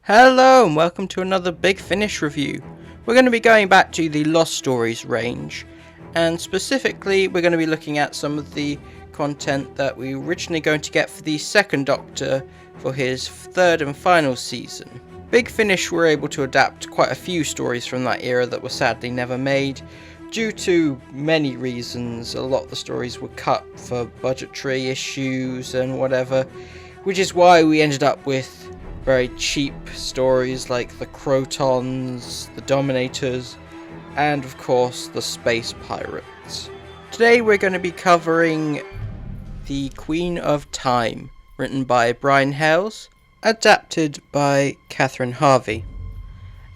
Hello and welcome to another Big Finish review. We're going to be going back to the Lost Stories range, and specifically we're going to be looking at some of the content that we were originally going to get for the second Doctor for his third and final season. Big Finish were able to adapt quite a few stories from that era that were sadly never made. Due to many reasons, a lot of the stories were cut for budgetary issues and whatever, which is why we ended up with very cheap stories like the Crotons, the Dominators, and of course the Space Pirates. Today we're going to be covering The Queen of Time, written by Brian Hales, adapted by Catherine Harvey.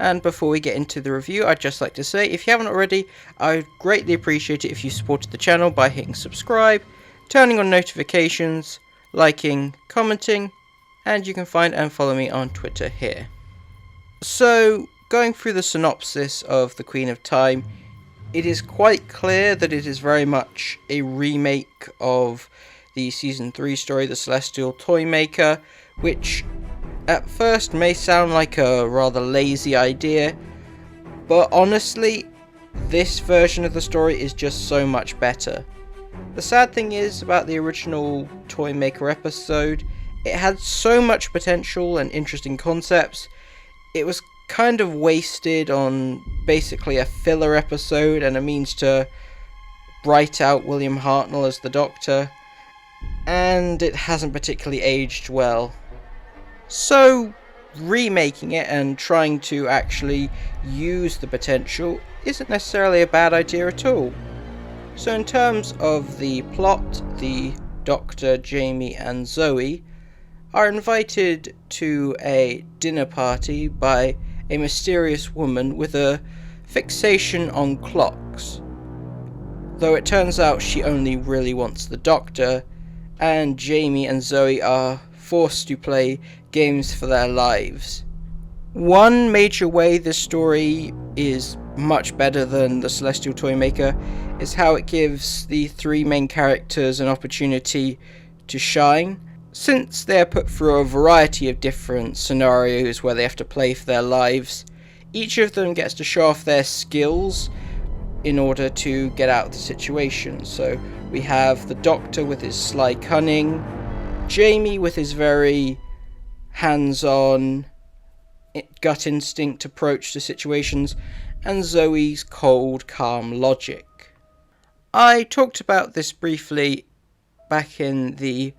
And before we get into the review, I'd just like to say, if you haven't already, I would greatly appreciate it if you supported the channel by hitting subscribe, turning on notifications, liking, commenting, and you can find and follow me on Twitter here. So, going through the synopsis of The Queen of Time, it is quite clear that it is very much a remake of the Season 3 story, The Celestial Toymaker, which at first may sound like a rather lazy idea, but honestly, this version of the story is just so much better. The sad thing is about the original Toymaker episode, it had so much potential and interesting concepts. It was kind of wasted on basically a filler episode and a means to write out William Hartnell as the Doctor, and it hasn't particularly aged well. So, remaking it and trying to actually use the potential isn't necessarily a bad idea at all. So in terms of the plot, the Doctor, Jamie and Zoe are invited to a dinner party by a mysterious woman with a fixation on clocks. Though it turns out she only really wants the Doctor, and Jamie and Zoe are forced to play games for their lives. One major way this story is much better than The Celestial Toymaker is how it gives the three main characters an opportunity to shine. Since they are put through a variety of different scenarios where they have to play for their lives, each of them gets to show off their skills in order to get out of the situation. So we have the Doctor with his sly cunning, Jamie with his very hands-on, gut instinct approach to situations, and Zoe's cold, calm logic. I talked about this briefly back in the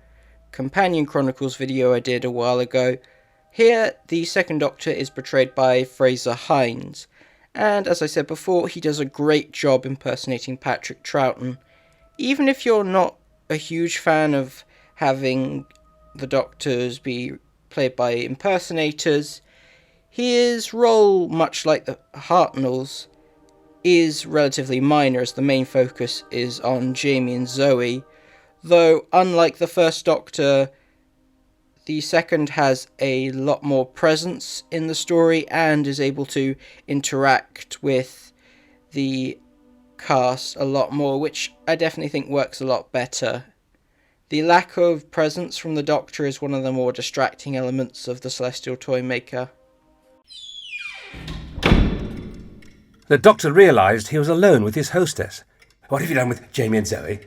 Companion Chronicles video I did a while ago. Here, the second Doctor is portrayed by Fraser Hines, and as I said before, he does a great job impersonating Patrick Troughton. Even if you're not a huge fan of having the Doctors be played by impersonators, his role, much like the Hartnell's, is relatively minor as the main focus is on Jamie and Zoe. Though, unlike the first Doctor, the second has a lot more presence in the story and is able to interact with the cast a lot more, which I definitely think works a lot better. The lack of presence from the Doctor is one of the more distracting elements of The Celestial Toymaker. The Doctor realised he was alone with his hostess. "What have you done with Jamie and Zoe?"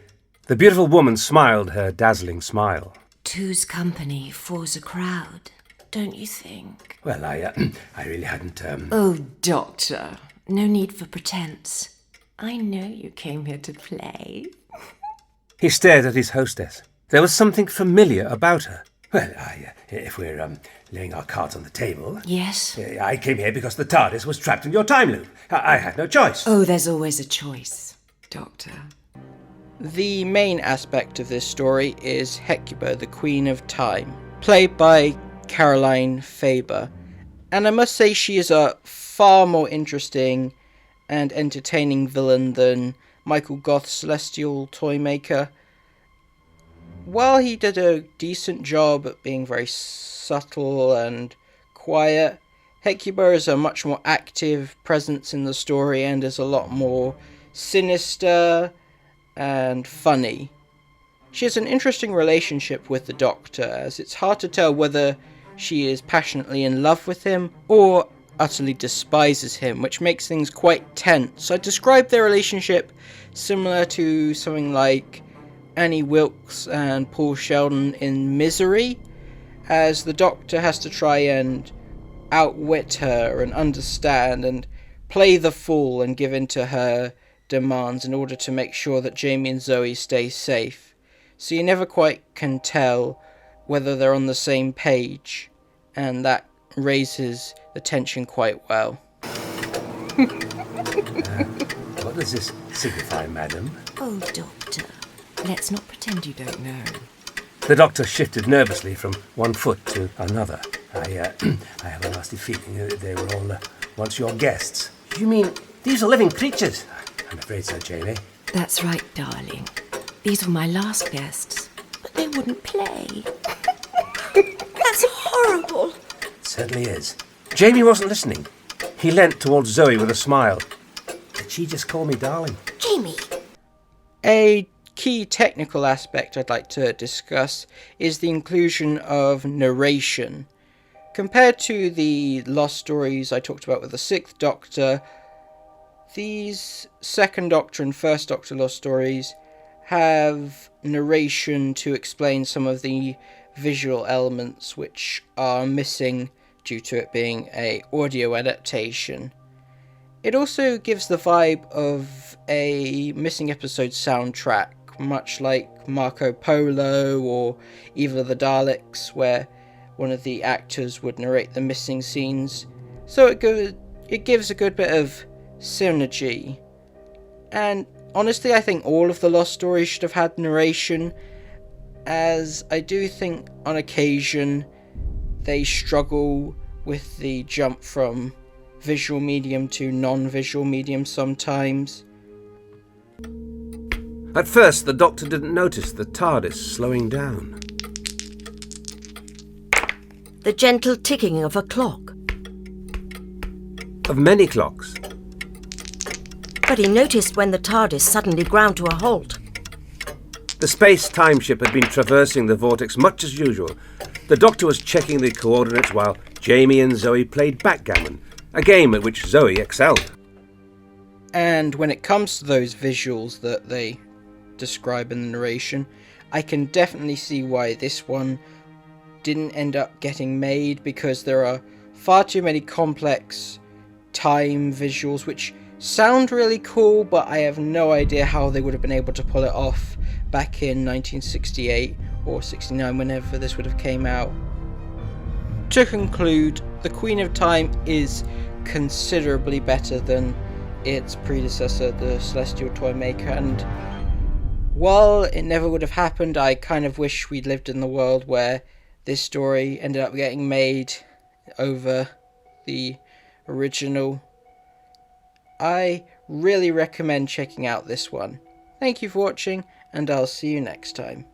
The beautiful woman smiled her dazzling smile. Two's company, four's a crowd, don't you think? Well, I really hadn't, Oh, Doctor, no need for pretense. I know you came here to play. He stared at his hostess. There was something familiar about her. Well, if we're laying our cards on the table... Yes? I came here because the TARDIS was trapped in your time loop. I had no choice. Oh, there's always a choice, Doctor. The main aspect of this story is Hecuba, the Queen of Time, played by Caroline Faber, and I must say she is a far more interesting and entertaining villain than Michael Goth's Celestial Toymaker. While he did a decent job at being very subtle and quiet, Hecuba is a much more active presence in the story and is a lot more sinister and funny. She has an interesting relationship with the Doctor, as it's hard to tell whether she is passionately in love with him or utterly despises him, which makes things quite tense. I describe their relationship similar to something like Annie Wilkes and Paul Sheldon in Misery, as the Doctor has to try and outwit her and understand and play the fool and give in to her demands in order to make sure that Jamie and Zoe stay safe. So you never quite can tell whether they're on the same page, and that raises the tension quite well. What does this signify, madam? Oh, Doctor, let's not pretend you don't know. The Doctor shifted nervously from one foot to another. I have a nasty feeling that they were all once your guests. You mean these are living creatures? I'm afraid so, Jamie. That's right, darling. These were my last guests, but they wouldn't play. That's horrible. It certainly is. Jamie wasn't listening. He leant towards Zoe with a smile. Did she just call me darling? Jamie! A key technical aspect I'd like to discuss is the inclusion of narration. Compared to the Lost Stories I talked about with the Sixth Doctor, these Second Doctor and First Doctor Lost Stories have narration to explain some of the visual elements which are missing due to it being an audio adaptation. It also gives the vibe of a missing episode soundtrack, much like Marco Polo or Evil of the Daleks, where one of the actors would narrate the missing scenes. So it gives a good bit of synergy. And honestly, I think all of the Lost Stories should have had narration, as I do think on occasion they struggle with the jump from visual medium to non-visual medium sometimes. At first, the Doctor didn't notice the TARDIS slowing down. The gentle ticking of a clock. Of many clocks. But he noticed when the TARDIS suddenly ground to a halt. The space-time ship had been traversing the vortex much as usual. The Doctor was checking the coordinates while Jamie and Zoe played backgammon, a game at which Zoe excelled. And when it comes to those visuals that they describe in the narration, I can definitely see why this one didn't end up getting made, because there are far too many complex time visuals which sound really cool, but I have no idea how they would have been able to pull it off back in 1968 or 69, whenever this would have came out. To conclude, The Queen of Time is considerably better than its predecessor, the Celestial Toymaker, and while it never would have happened, I kind of wish we'd lived in the world where this story ended up getting made over the original. I really recommend checking out this one. Thank you for watching, and I'll see you next time.